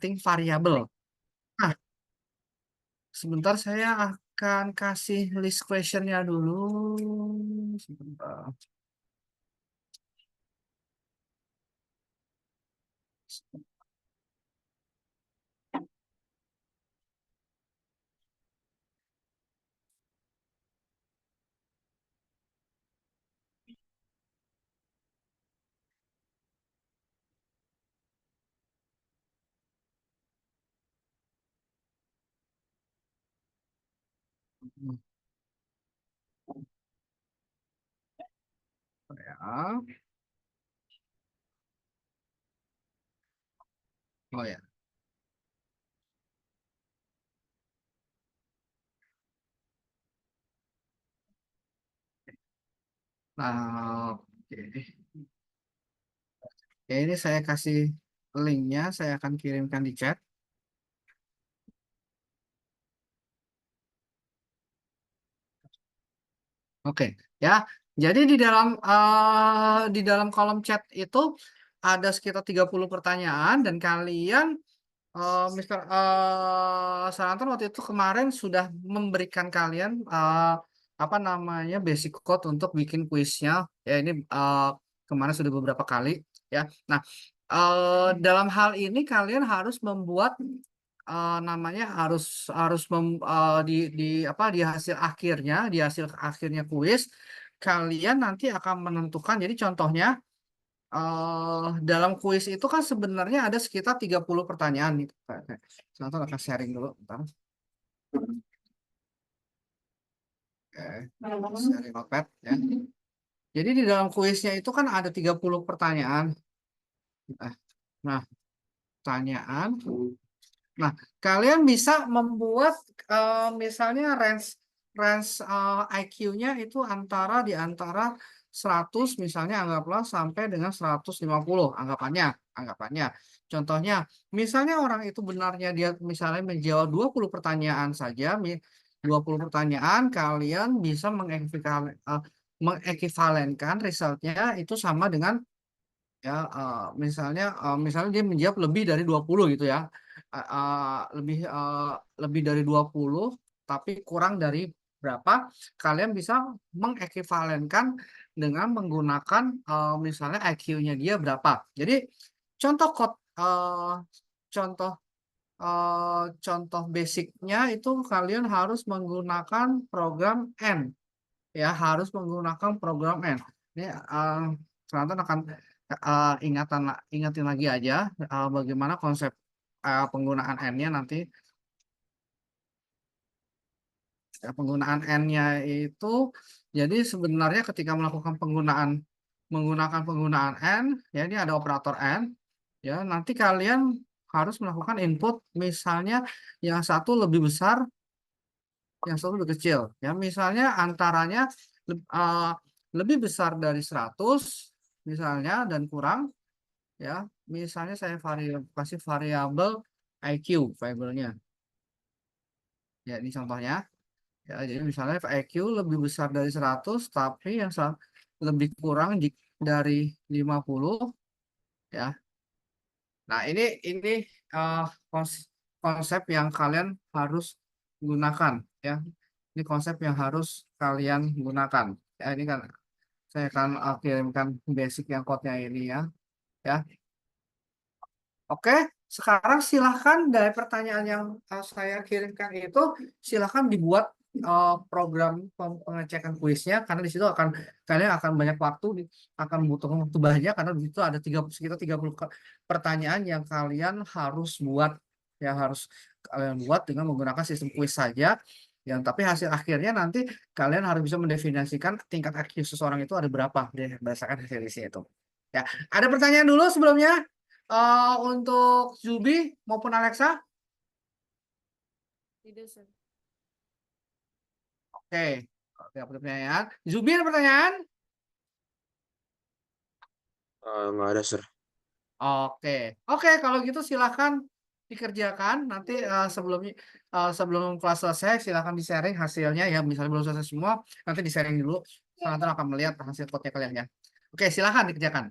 setting variabel. Nah, sebentar saya akan kasih list questionnya dulu. Sebentar. Ya. Oh ya. Nah, oke. Ya, ini saya kasih linknya, saya akan kirimkan di chat. Oke, ya. Jadi di dalam kolom chat itu ada sekitar 30 pertanyaan dan kalian Mr. Sananton waktu itu kemarin sudah memberikan kalian apa namanya basic code untuk bikin kuisnya. Ya ini kemarin sudah beberapa kali ya. Nah, dalam hal ini kalian harus membuat namanya harus harus di hasil akhirnya kuis kalian nanti akan menentukan. Jadi contohnya dalam kuis itu kan sebenarnya ada sekitar 30 pertanyaan nih. Contoh akan sharing dulu bentar. Oke, sharing notepad ya. Jadi di dalam kuisnya itu kan ada 30 pertanyaan. Nah, nah, pertanyaan. Nah, kalian bisa membuat misalnya range range IQ-nya itu di antara 100 misalnya anggaplah sampai dengan 150 anggapannya. Contohnya, misalnya orang itu benarnya dia misalnya menjawab 20 pertanyaan saja, 20 pertanyaan kalian bisa mengekivalenkan resultnya itu sama dengan ya misalnya dia menjawab lebih dari 20 gitu ya. Lebih dari 20 tapi kurang dari berapa, kalian bisa mengekivalenkan dengan menggunakan misalnya IQ-nya dia berapa. Jadi contoh contoh contoh basicnya itu kalian harus menggunakan program N, ya harus menggunakan program N. Ini teman-teman akan ingatin lagi aja bagaimana konsep penggunaan N-nya nanti. Ya, penggunaan N-nya itu jadi sebenarnya ketika menggunakan penggunaan N, ya ini ada operator N, ya nanti kalian harus melakukan input misalnya yang satu lebih besar, yang satu lebih kecil. Ya misalnya antaranya uh, lebih besar dari 100 misalnya dan kurang, ya misalnya saya kasih variabel IQ variabelnya, ya ini contohnya. Ya, jadi misalnya IQ lebih besar dari 100 tapi lebih kurang dari 50 ya. Nah, ini uh, kons- konsep yang kalian harus gunakan ya. Ini konsep yang harus kalian gunakan. Ya, ini kan saya akan kirimkan basic yang code-nya ini ya. Ya. Oke, sekarang silahkan dari pertanyaan yang saya kirimkan itu silahkan dibuat program pengecekan kuisnya karena di situ kalian akan banyak waktu, akan butuh waktu banyak karena di situ ada sekitar 30 pertanyaan yang kalian harus buat, ya harus kalian buat dengan menggunakan sistem kuis saja. Yang tapi hasil akhirnya nanti kalian harus bisa mendefinisikan tingkat IQ seseorang itu ada berapa berdasarkan hasil itu. Ya, ada pertanyaan dulu sebelumnya? Untuk Zubi maupun Alexa? Tidak, Sir. Oke, oke, ada pertanyaan. Zubi ada pertanyaan? Nggak ada, Sir. Oke, oke kalau gitu silahkan dikerjakan. Nanti sebelum kelas selesai silahkan di-sharing hasilnya ya. Misalnya belum selesai semua, nanti di-sharing dulu. Nanti akan melihat hasil code-nya kalian ya. Oke, silahkan dikerjakan.